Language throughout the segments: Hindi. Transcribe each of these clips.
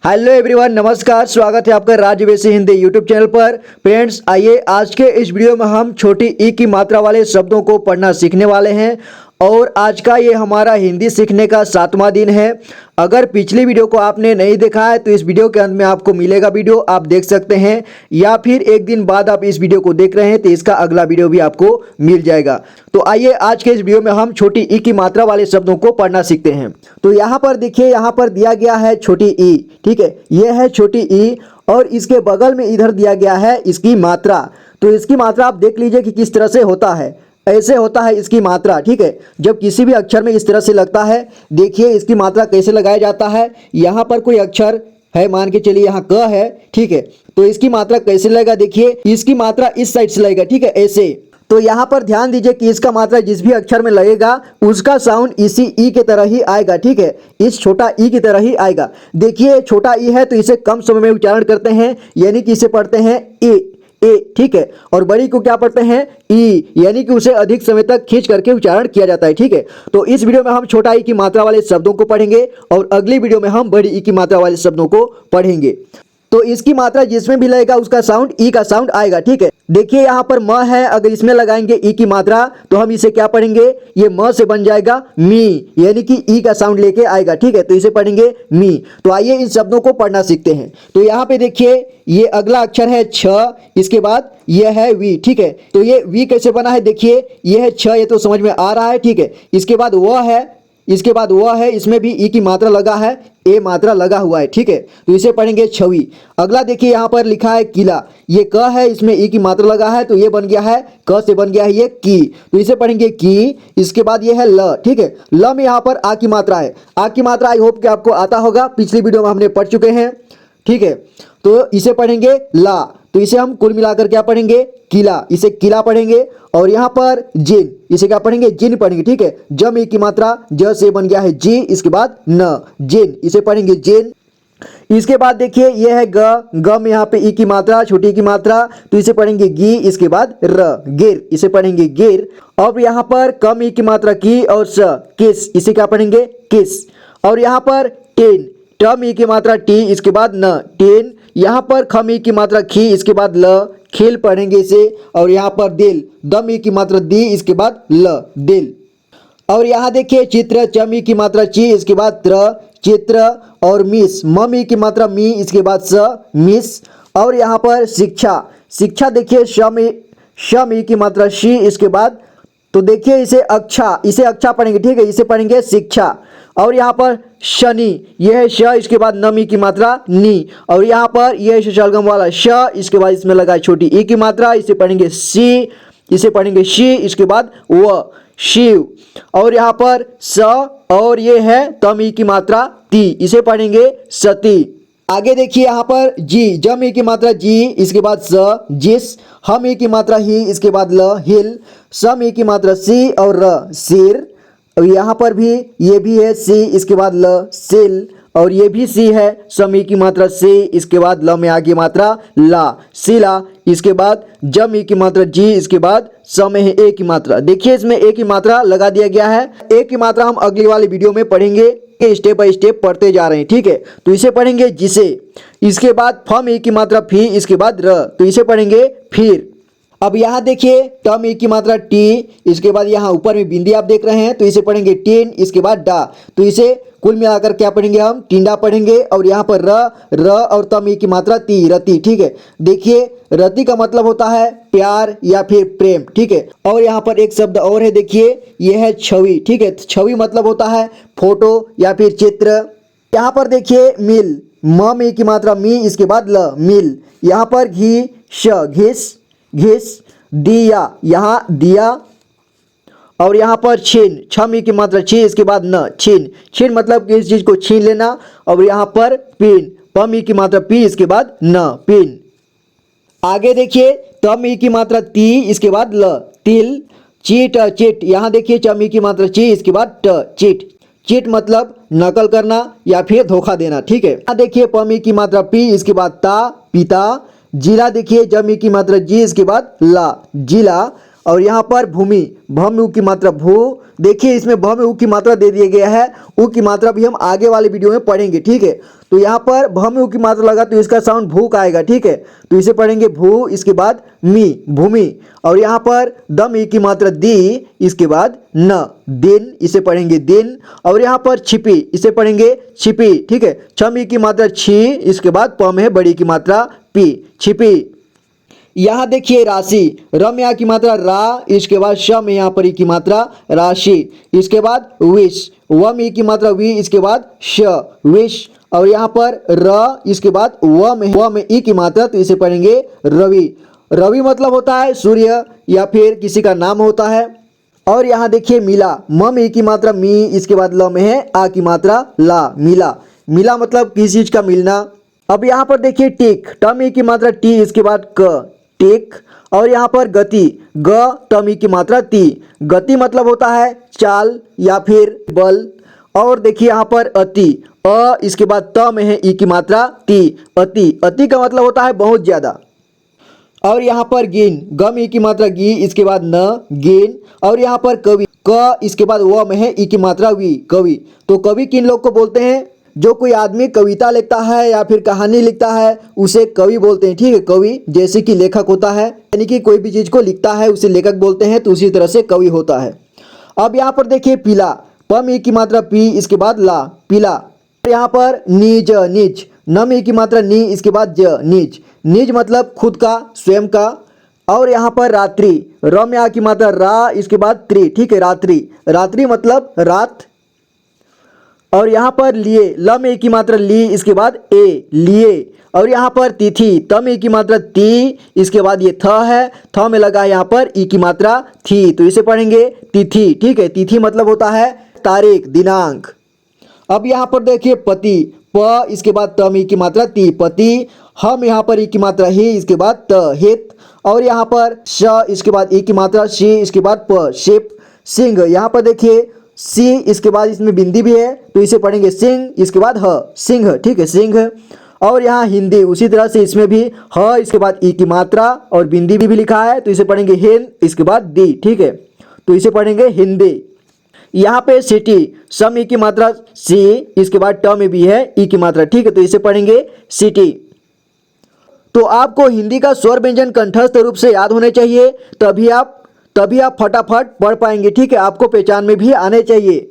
हेलो एवरीवन, नमस्कार। स्वागत है आपका राजवेशी हिंदी यूट्यूब चैनल पर। फ्रेंड्स, आइए आज के इस वीडियो में हम छोटी ई की मात्रा वाले शब्दों को पढ़ना सीखने वाले हैं और आज का ये हमारा हिंदी सीखने का 7वां दिन है। अगर पिछली वीडियो को आपने नहीं देखा है तो इस वीडियो के अंत में आपको मिलेगा वीडियो, आप देख सकते हैं, या फिर एक दिन बाद आप इस वीडियो को देख रहे हैं तो इसका अगला वीडियो भी आपको मिल जाएगा। तो आइए आज के इस वीडियो में हम छोटी ई की मात्रा वाले शब्दों को पढ़ना सीखते हैं। तो यहाँ पर देखिए, यहाँ पर दिया गया है छोटी ई, ठीक है, यह है छोटी ई और इसके बगल में इधर दिया गया है इसकी मात्रा। तो इसकी मात्रा आप देख लीजिए कि किस तरह से होता है। ऐसे होता है इसकी मात्रा, ठीक है। जब किसी भी अक्षर में इस तरह से लगता है, देखिए इसकी मात्रा कैसे लगाया जाता है। यहाँ पर कोई अक्षर है, मान के चलिए यहाँ क है, ठीक है, तो इसकी मात्रा कैसे लगेगा, देखिए इसकी मात्रा इस साइड से लगेगा, ठीक है, ऐसे। तो यहाँ पर ध्यान दीजिए कि इसका मात्रा जिस भी अक्षर में लगेगा उसका साउंड इसी ई के तरह ही आएगा, ठीक है, इस छोटा ई की तरह ही आएगा। देखिए छोटा ई है तो इसे कम समय में उच्चारण करते हैं, यानी कि इसे पढ़ते हैं ए, ठीक है, और बड़ी को क्या पढ़ते हैं ई, यानी कि उसे अधिक समय तक खींच करके उच्चारण किया जाता है, ठीक है। तो इस वीडियो में हम छोटा ई की मात्रा वाले शब्दों को पढ़ेंगे और अगली वीडियो में हम बड़ी ई की मात्रा वाले शब्दों को पढ़ेंगे। तो इसकी मात्रा जिसमें भी लगेगा उसका साउंड ई का साउंड आएगा, ठीक है। देखिए यहाँ पर म है, अगर इसमें लगाएंगे ई की मात्रा तो हम इसे क्या पढ़ेंगे, ये म से बन जाएगा मी, यानी कि ई का साउंड लेके आएगा, ठीक है, तो इसे पढ़ेंगे मी। तो आइए इन शब्दों को पढ़ना सीखते हैं। तो यहाँ पे देखिए ये अगला अक्षर है छ, इसके बाद ये है वी, ठीक है। तो ये वी कैसे बना है, देखिए ये है छ, ये तो समझ में आ रहा है, ठीक है। इसके बाद वह है, इसके बाद वह है, इसमें भी ई की मात्रा लगा है, ए मात्रा लगा हुआ है, ठीक है, तो इसे पढ़ेंगे छवि। अगला देखिए यहाँ पर लिखा है किला, ये क है, इसमें ई की मात्रा लगा है तो ये बन गया है, क से बन गया है ये की, तो इसे पढ़ेंगे की। इसके बाद ये है ल, ठीक है, ल में यहाँ पर आ की मात्रा है। आ की मात्रा आई होप कि आपको आता होगा, पिछली वीडियो में हमने पढ़ चुके हैं, ठीक है। तो इसे पढ़ेंगे ला, तो इसे हम कुल मिलाकर क्या पढ़ेंगे, किला, इसे किला पढ़ेंगे। और यहाँ पर जिन, इसे क्या पढ़ेंगे, जिन पढ़ेंगे, ठीक है। जम ई की मात्रा ज से बन गया है जी, इसके बाद न, जिन, इसे पढ़ेंगे जिन। इसके बाद देखिए ये है ग में यहाँ पे ई की मात्रा, छोटी ई की मात्रा, तो इसे पढ़ेंगे गी, इसके बाद र, गिर, इसे पढ़ेंगे गिर। और यहाँ पर कम ई की मात्रा की और स, किस, इसे क्या पढ़ेंगे किस। और यहाँ पर टेन, टम ई की मात्रा टी, इसके बाद न, टेन। यहाँ पर खम ई की मात्रा खी, इसके बाद ल, खिल पढ़ेंगे इसे। और यहाँ पर दिल, दम ई की मात्रा दी, इसके बाद ल, दिल। और यहाँ देखिए चित्र, चम ई की मात्रा ची, इसके बाद त्र, चित्र। और मिस, मम ई की मात्रा मी, इसके बाद स, मिस। और यहाँ पर शिक्षा, शिक्षा देखिए शम ई की मात्रा शी, इसके बाद, तो देखिए इसे अच्छा, इसे अच्छा पढ़ेंगे, ठीक है, इसे पढ़ेंगे शिक्षा। और यहाँ पर शनि, यह है श, इसके बाद नमी की मात्रा नी। और यहाँ पर यह है शलगम वाला श, इसके बाद इसमें लगा है छोटी ई की मात्रा, इसे पढ़ेंगे सी, इसे पढ़ेंगे शी, इसके बाद व, शिव। और यहाँ पर स, और ये है तम ई की मात्रा ती, इसे पढ़ेंगे सती। आगे देखिए यहाँ पर जी, जम ई की मात्रा जी, इसके बाद स, जिस। हम ई की मात्रा ही, इसके बाद ल, हिल। सम ई की मात्रा सी और र, सिर। और यहाँ पर भी ये भी है सी, इसके बाद ल, सिल। और ये भी सी है, सम ई की मात्रा सी, इसके बाद ल में आगे मात्रा ला, सिला। इसके बाद जम ई की मात्रा जी, इसके बाद स में है ए की मात्रा। देखिए इसमें ए की मात्रा लगा दिया गया है। ए की मात्रा हम अगली वाली वीडियो में पढ़ेंगे, स्टेप बाय स्टेप पढ़ते जा रहे हैं, ठीक है। तो इसे पढ़ेंगे जिसे। इसके बाद फम ई की मात्रा फी, इसके बाद र, तो इसे पढ़ेंगे फिर। अब यहाँ देखिए टम ई की मात्रा टी, इसके बाद यहाँ ऊपर में बिंदी आप देख रहे हैं तो इसे पढ़ेंगे टीन, इसके बाद डा, तो इसे कुल मिलाकर क्या पढ़ेंगे हम, टिंडा पढ़ेंगे। और यहाँ पर र और तम ई की मात्रा ती, रति, ठीक है। देखिए रति का मतलब होता है प्यार या फिर प्रेम, ठीक है। और यहाँ पर एक शब्द और है, देखिए यह है छवि, ठीक है। छवि मतलब होता है फोटो या फिर चित्र। यहाँ पर देखिए मिल, म में की मात्रा मी, इसके बाद ल, मिल। यहाँ पर घी, श, घिस, घिस। दिया, यहाँ दिया। और यहाँ पर छीन, छम ई की मात्रा छी, इसके बाद न, छीन। छीन मतलब किसी चीज को छीन लेना। और यहाँ पर पिन, पम ई की मात्रा पी, इसके बाद न, पिन। आगे देखिए तम ई की मात्रा ती, इसके बाद ल, तिल। चीट, चिट, यहाँ देखिए चम ई की मात्रा ची, इसके बाद ट, चिट। चिट मतलब नकल करना या फिर धोखा देना, ठीक है। यहाँ देखिए पम ई की मात्रा पी, इसके बाद ता, पिता। जिला देखिए जम ई की मात्रा जी, इसके बाद ला, जिला। और यहाँ पर भूमि, भ में उ की मात्रा भू। देखिए इसमें भ में उ की मात्रा दे दिया गया है, उ की मात्रा भी हम आगे वाले वीडियो में पढ़ेंगे, ठीक है। तो यहाँ पर भ में उ की मात्रा लगा तो इसका साउंड भू का आएगा, ठीक है। तो इसे पढ़ेंगे भू, इसके बाद मी भूमि। और यहाँ पर द में की मात्रा दी, इसके बाद न दिन, इसे पढ़ेंगे दिन। और यहाँ पर छिपी, इसे पढ़ेंगे छिपी, ठीक है। छ में की मात्रा छी, इसके बाद प में है बड़ी की मात्रा पी, छिपी। यहाँ देखिए राशि, र में आ की मात्रा रा, इसके बाद श में यहाँ पर ई की मात्रा राशि, इसके बाद विष, व में ई की मात्रा वी, इसके बाद श विष। और यहाँ पर र, इसके बाद व में ई की मात्रा, तो इसे पढ़ेंगे रवि। रवि मतलब होता है सूर्य या फिर किसी का नाम होता है। और यहाँ देखिए मिला, म में ई की मात्रा मी, इसके बाद ल में है आ की मात्रा ला, मिला। मिला मतलब किसी चीज का मिलना। अब यहाँ पर देखिए टिक, ट में ई की मात्रा टी, इसके बाद क, टिक। और यहाँ पर गति, ग ट में ई की मात्रा ती, गति मतलब होता है चाल या फिर बल। और देखिए यहाँ पर अति, अ इसके बाद त में है ई की मात्रा ती, अति। अति का मतलब होता है बहुत ज्यादा। और यहाँ पर गिन, ग में ई की मात्रा गी, इसके बाद न गिन। और यहाँ पर कवि, क इसके बाद व में है ई की मात्रा वी, कवि। तो कवि किन लोग को बोलते हैं? जो कोई आदमी कविता लिखता है या फिर कहानी लिखता है उसे कवि बोलते हैं, ठीक है। कवि जैसे कि लेखक होता है, यानी कि कोई भी चीज को लिखता है उसे लेखक बोलते हैं, तो उसी तरह से कवि होता है। अब यहाँ पर देखिए पीला, प में की मात्रा पी, इसके बाद ला, पीला। यहाँ पर निज, निज, न में की मात्रा नी, इसके बाद ज, निज। निज मतलब खुद का, स्वयं का। और यहाँ पर रात्रि, र में आ की मात्रा रा, इसके बाद त्रि, ठीक है, रात्रि। रात्रि मतलब रात। और यहाँ पर लिए, ल में की मात्रा ली, इसके बाद ए, लिए। और यहाँ पर तिथि, त में की मात्रा ती, इसके बाद ये थ है, थ में लगा यहाँ पर ई की मात्रा थी, तो इसे पढ़ेंगे तिथि, ठीक है। तिथि मतलब होता है तारीख, दिनांक। अब यहाँ पर देखिए पति, प इसके बाद त में की मात्रा ती, पति। हम यहाँ पर ई की मात्रा ही, इसके बाद त, हित। और यहाँ पर श, इसके बाद ई की मात्रा शी, इसके बाद प, शिप। सिंह, यहाँ पर देखिए सी, इसके बाद इसमें बिंदी भी है, तो इसे पढ़ेंगे सिंह, इसके बाद ह, सिंह, ठीक है, सिंह। और यहाँ हिंदी, उसी तरह से इसमें भी ह, इसके बाद ई की मात्रा और बिंदी भी लिखा है, तो इसे पढ़ेंगे हिंद, इसके बाद दी, ठीक है, तो इसे पढ़ेंगे हिंदी। यहाँ पे सिटी, सम ई की मात्रा सी, इसके बाद ट में भी है ई की मात्रा, ठीक है, तो इसे पढ़ेंगे सिटी। तो आपको हिंदी का स्वर व्यंजन कंठस्थ रूप से याद होने चाहिए, तभी आप फटाफट पढ़ पाएंगे, ठीक है। आपको पहचान में भी आने चाहिए।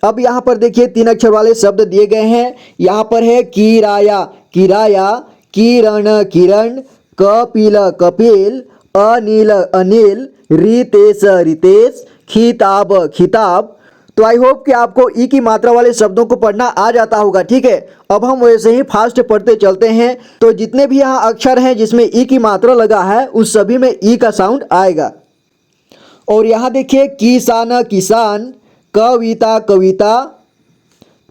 अब यहाँ पर देखिए 3 अक्षर वाले शब्द दिए गए हैं। यहाँ पर है किराया, किराया, किरण, किरण, कपिल, कपिल, अनिल, अनिल, रितेश, रितेश, खिताब, खिताब। तो आई होप कि आपको ई की मात्रा वाले शब्दों को पढ़ना आ जाता होगा, ठीक है। अब हम वैसे ही फास्ट पढ़ते चलते हैं। तो जितने भी यहाँ अक्षर हैं जिसमें ई की मात्रा लगा है उस सभी में ई का साउंड आएगा। और यहाँ देखिए किसान, किसान, कविता, कविता,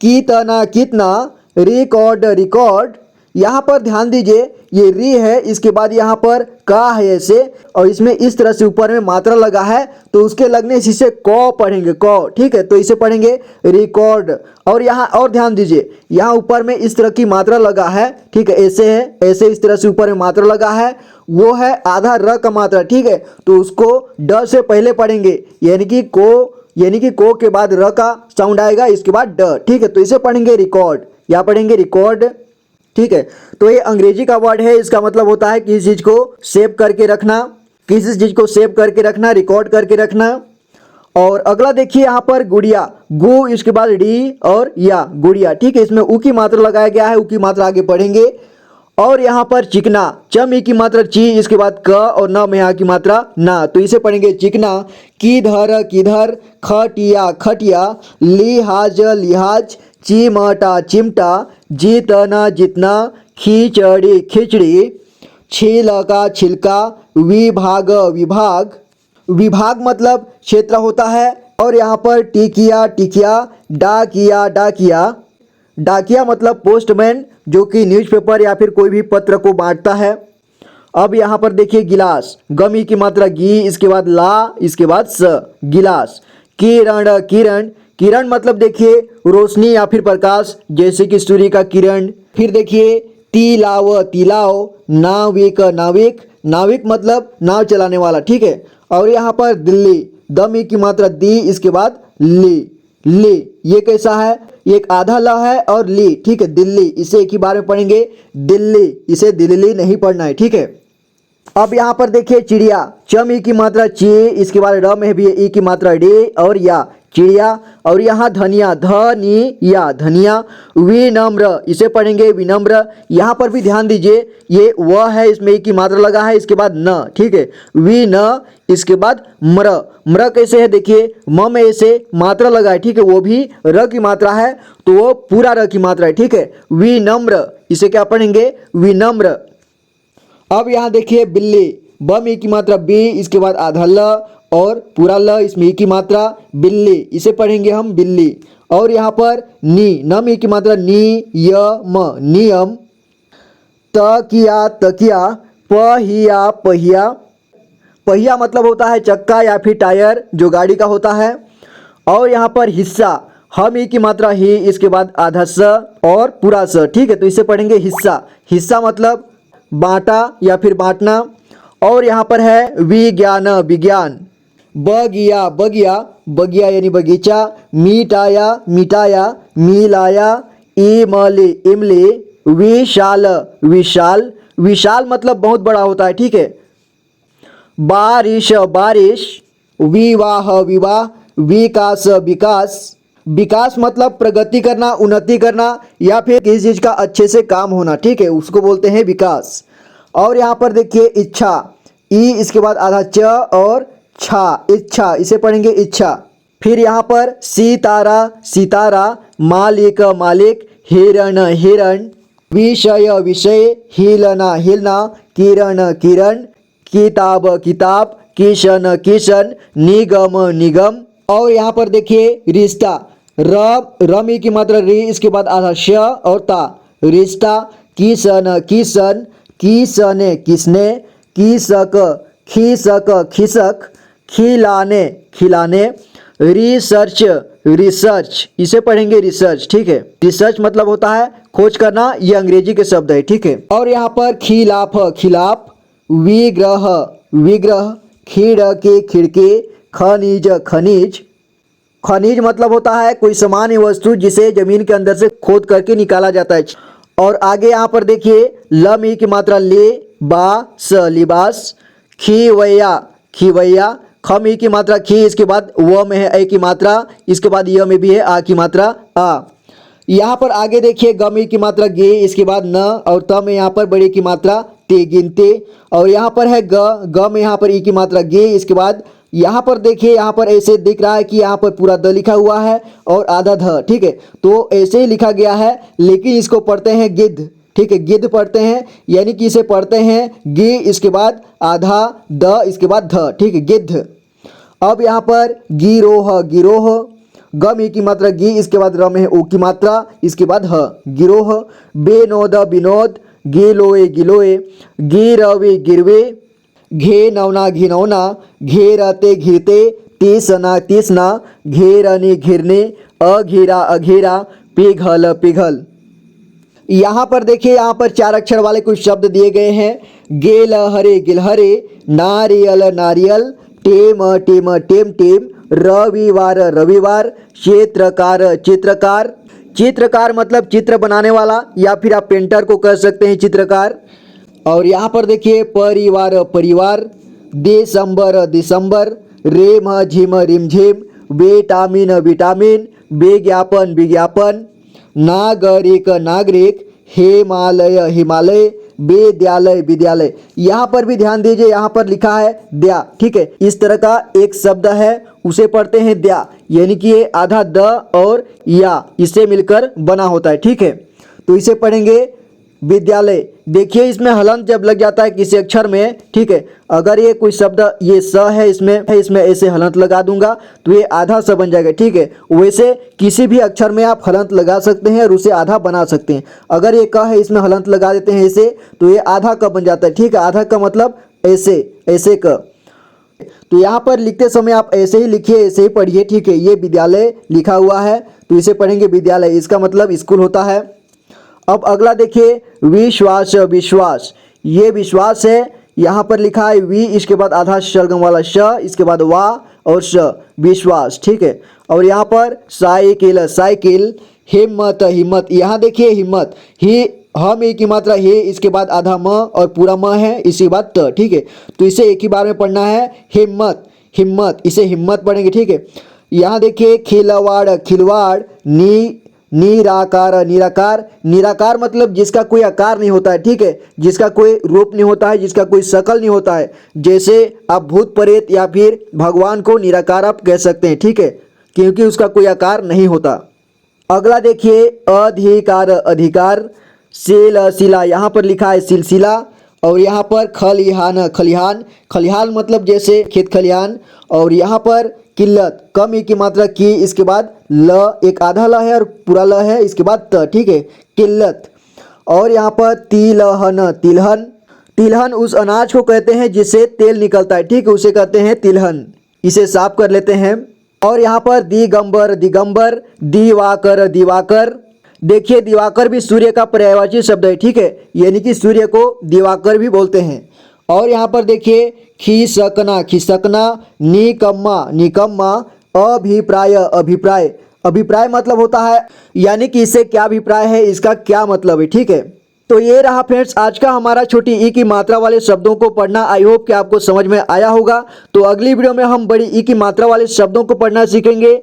कितना, कितना, रिकॉर्ड, रिकॉर्ड। यहाँ पर ध्यान दीजिए ये री है, इसके बाद यहाँ पर का है ऐसे, और इसमें इस तरह से ऊपर में मात्रा लगा है, तो उसके लगने से इसे कौ पढ़ेंगे, कौ, ठीक है, तो इसे पढ़ेंगे रिकॉर्ड। और यहाँ और ध्यान दीजिए यहाँ ऊपर में इस तरह की मात्रा लगा है, ठीक है, ऐसे है, ऐसे इस तरह से ऊपर में मात्रा लगा है, वो है आधा र का मात्रा, ठीक है, तो उसको ड से पहले पढ़ेंगे, यानी कि को के बाद र का साउंड आएगा, इसके बाद ड, ठीक है, तो इसे पढ़ेंगे रिकॉर्ड, या पढ़ेंगे रिकॉर्ड, ठीक है। तो ये अंग्रेजी का वर्ड है, इसका मतलब होता है किसी चीज को सेव करके रखना, किसी चीज को सेव करके रखना, रिकॉर्ड करके रखना। और अगला देखिए यहाँ पर गुड़िया, गु, इसके बाद डी और या, गुड़िया, ठीक है, इसमें उ की मात्रा लगाया गया है, उ की मात्रा आगे पढ़ेंगे। और यहाँ पर चिकना, च में की मात्रा ची, इसके बाद क और न में यहाँ की मात्रा ना, तो इसे पढ़ेंगे चिकना। किधर, किधर, खटिया, खटिया, लिहाज, लिहाज, चिमटा, चिमटा, जितना, जितना, खिचड़ी, खिचड़ी, छिलका, छिलका, विभाग, विभाग। विभाग मतलब क्षेत्र होता है। और यहाँ पर टिकिया, टिकिया, डाकिया, डाकिया, डाकिया मतलब पोस्टमैन, जो कि न्यूज़पेपर या फिर कोई भी पत्र को बांटता है। अब यहाँ पर देखिए गिलास, गमी की मात्रा गी, इसके बाद ला, इसके बाद स, गिलास। किरण, किरण, किरण मतलब देखिए रोशनी या फिर प्रकाश, जैसे कि सूर्य का किरण। फिर देखिए तिलाव, तिलाव, नाविक, नाविक, नाविक मतलब नाव चलाने वाला, ठीक है। और यहाँ पर दिल्ली, दम ई की मात्रा दी, इसके बाद ली, ली। ये कैसा है, एक आधा ल है और ली, ठीक है, दिल्ली। इसे एक ही बार में पढ़ेंगे दिल्ली, इसे दिल्ली नहीं पढ़ना है, ठीक है। अब यहाँ पर देखिए चिड़िया, चम ई की मात्रा ची, इसके बाद र में भी ई की मात्रा डी और या, चिड़िया। और यहाँ धनिया, धनिया, धनिया। विनम्र, इसे पढ़ेंगे विनम्र। यहाँ पर भी ध्यान दीजिए, ये व है, इसमें ई की मात्रा लगा है, इसके बाद न, ठीक है, वि न, इसके बाद म्र। म्र कैसे है, देखिए म में ऐसे मात्रा लगा है, ठीक है, वो भी र की मात्रा है, तो वो पूरा र की मात्रा है, ठीक है। विनम्र, इसे क्या पढ़ेंगे, विनम्र। अब यहाँ देखिए बिल्ली, ब में ई की मात्रा बी, इसके बाद आधा ल और पूरा ल, इसमें ई की मात्रा बिल्ली, इसे पढ़ेंगे हम बिल्ली। और यहाँ पर नी, न में ई की मात्रा नी, य म, नियम। तकिया, तकिया। पहिया, पहिया। पहिया मतलब होता है चक्का या फिर टायर, जो गाड़ी का होता है। और यहाँ पर हिस्सा, हम ई की मात्रा ही, इसके बाद आधा स और पूरा स, ठीक है, तो इसे पढ़ेंगे हिस्सा। हिस्सा मतलब बांटा या फिर बांटना। और यहाँ पर है विज्ञान, विज्ञान। बगिया, बगिया, बगिया यानी बगीचा। मिटाया, मिटाया, मिलाया। इमली, इमली। विशाल, विशाल, विशाल मतलब बहुत बड़ा होता है, ठीक है। बारिश, बारिश। विवाह, विवाह। विकास, विकास। विकास मतलब प्रगति करना, उन्नति करना या फिर किसी चीज़ का अच्छे से काम होना, ठीक है, उसको बोलते हैं विकास। और यहाँ पर देखिए इच्छा, ई इसके बाद आधा च और छा, इच्छा, इसे पढ़ेंगे इच्छा। फिर यहाँ पर सितारा, सितारा। मालिक, मालिक। हिरण, हिरण। विषय, विषय। हिलना, हिलना। किरण, किरण। किताब, किताब। किशन, किशन। निगम, निगम। और यहाँ पर देखिए रिश्ता, रम ई की मात्रा री, इसके बाद आधा श और ता, रिश्ता। किसन, किसन। किसने, किसने। किसक, खिसक, खिसक। खिलाने, खिलाने। रिसर्च, रिसर्च, इसे पढ़ेंगे रिसर्च, ठीक है। रिसर्च मतलब होता है खोज करना, ये अंग्रेजी के शब्द है, ठीक है। और यहाँ पर खिलाफ, खिलाफ। विग्रह, विग्रह। खिड़की, खिड़की। खनिज, खनिज। खनिज मतलब होता है कोई सामान्य वस्तु जिसे जमीन के अंदर से खोद करके निकाला जाता है। और आगे यहाँ पर देखिए लम ई की मात्रा ले, बा स, लिबास। खिवैया, खिवैया। खम ई की मात्रा खी, इसके बाद व में है ए की मात्रा, इसके बाद य में भी है आ की मात्रा आ। यहाँ पर आगे देखिए गम ई की मात्रा गे, इसके बाद न और त में यहाँ पर बड़े की मात्रा ते, गिनते। और यहाँ पर है ग में यहाँ पर ई की मात्रा गे, इसके बाद यहाँ पर देखिए यहाँ पर ऐसे दिख रहा है कि यहाँ पर पूरा द लिखा हुआ है और आधा ध, ठीक है, तो ऐसे ही लिखा गया है, लेकिन इसको पढ़ते हैं गिद्ध, ठीक है, गिद्ध पढ़ते हैं, यानी कि इसे पढ़ते हैं गी, इसके बाद आधा द, इसके बाद ध, ठीक है, गिद्ध। अब यहाँ पर गिरोह, गिरोह। गम ई की मात्रा गी, इसके बाद र में है ओ की मात्रा, इसके बाद ह, गिरोह। बेनोद, विनोद। गिलोय, गिलोय। गिरवे, गिरवे। घेनौना, घिनौना। घेरते, घिरते। तीसना, तीसना। घेरने, घिरने। अघेरा, अघेरा। पिघल, पिघल। यहाँ पर देखिए यहाँ पर 4 अक्षर वाले कुछ शब्द दिए गए हैं। गेलहरे, गिलहरे। नारियल, नारियल। टेम, टेम, टेम, टेम। रविवार, रविवार। चित्रकार, चित्रकार। चित्रकार मतलब चित्र बनाने वाला या फिर आप पेंटर को कह सकते हैं चित्रकार। और यहाँ पर देखिए परिवार, परिवार। दिसंबर, दिसंबर। रेम झिम, रिमझिम। Vitamin, vitamin. विज्ञापन, विज्ञापन। नागरिक, नागरिक। हिमालय, हिमालय। विद्यालय, विद्यालय। यहाँ पर भी ध्यान दीजिए, यहाँ पर लिखा है द्या, ठीक है, इस तरह का एक शब्द है, उसे पढ़ते हैं द्या, यानी कि ये आधा द और या इससे मिलकर बना होता है, ठीक है, तो इसे पढ़ेंगे विद्यालय। देखिए इसमें हलंत जब लग जाता है किसी अक्षर में, ठीक है, अगर ये कोई शब्द ये स है इसमें ऐसे हलंत लगा दूंगा तो ये आधा स बन जाएगा, ठीक है। वैसे किसी भी अक्षर में आप हलंत लगा सकते हैं और उसे आधा बना सकते हैं। अगर ये क है इसमें हलंत लगा देते हैं ऐसे तो ये आधा क बन जाता है, ठीक है। आधा क मतलब ऐसे, ऐसे क। तो यहाँ पर लिखते समय आप ऐसे ही लिखिए, ऐसे ही पढ़िए, ठीक है। ये विद्यालय लिखा हुआ है तो इसे पढ़ेंगे विद्यालय, इसका मतलब स्कूल होता है। अब अगला देखिए विश्वास, विश्वास। ये विश्वास है, यहाँ पर लिखा है वी, इसके बाद आधा शलगम वाला श, इसके बाद वा और श, विश्वास, ठीक है। और यहाँ पर साइकिल, साइकिल, हिम्मत, हिम्मत, यहाँ देखिए हिम्मत, ही हम एक ही मात्रा है, इसके बाद आधा म और पूरा म है, इसके बाद त, ठीक है। तो इसे एक ही बार में पढ़ना है, हिम्मत, हिम्मत, इसे हिम्मत पढ़ेंगे, ठीक है। यहाँ देखिए खिलवाड़, खिलवाड़, निराकार, निराकार, निराकार मतलब जिसका कोई आकार नहीं होता है, ठीक है, जिसका कोई रूप नहीं होता है, जिसका कोई शकल नहीं होता है। जैसे आप भूत प्रेत या फिर भगवान को निराकार आप कह सकते हैं, ठीक है, क्योंकि उसका कोई आकार नहीं होता। अगला देखिए अधिकार, अधिकार, सिला, यहाँ पर लिखा है सिलसिला। और यहाँ पर खलिहान, खलिहान, खलिहान मतलब जैसे खेत खलिहान। और यहाँ पर किल्लत, कम एक की मात्रा की, इसके बाद ल, एक आधा ल है और पूरा ल है, इसके बाद त, ठीक है, किल्लत। और यहाँ पर तिलहन, तिलहन, तिलहन उस अनाज को कहते हैं जिससे तेल निकलता है, ठीक है, उसे कहते हैं तिलहन। इसे साफ कर लेते हैं। और यहाँ पर दिगंबर, दिगंबर, दिवाकर, दिवाकर, देखिए दिवाकर भी सूर्य का पर्यायवाची शब्द है, ठीक है, यानी कि सूर्य को दिवाकर भी बोलते हैं। और यहाँ पर देखिए खिसकना, खिसकना, निकम्मा, निकम्मा, अभिप्राय, अभिप्राय, अभिप्राय मतलब होता है यानी कि इससे क्या अभिप्राय है, इसका क्या मतलब है, ठीक है। तो ये रहा फ्रेंड्स आज का हमारा छोटी ई की मात्रा वाले शब्दों को पढ़ना। आई होप कि आपको समझ में आया होगा। तो अगली वीडियो में हम बड़ी ई की मात्रा वाले शब्दों को पढ़ना सीखेंगे।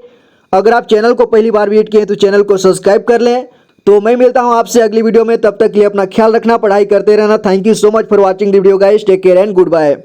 अगर आप चैनल को पहली बार विजिट किए तो चैनल को सब्सक्राइब कर लें। तो मैं मिलता हूं आपसे अगली वीडियो में, तब तक के लिए अपना ख्याल रखना, पढ़ाई करते रहना। Thank you so much for watching the video guys, take care and good bye.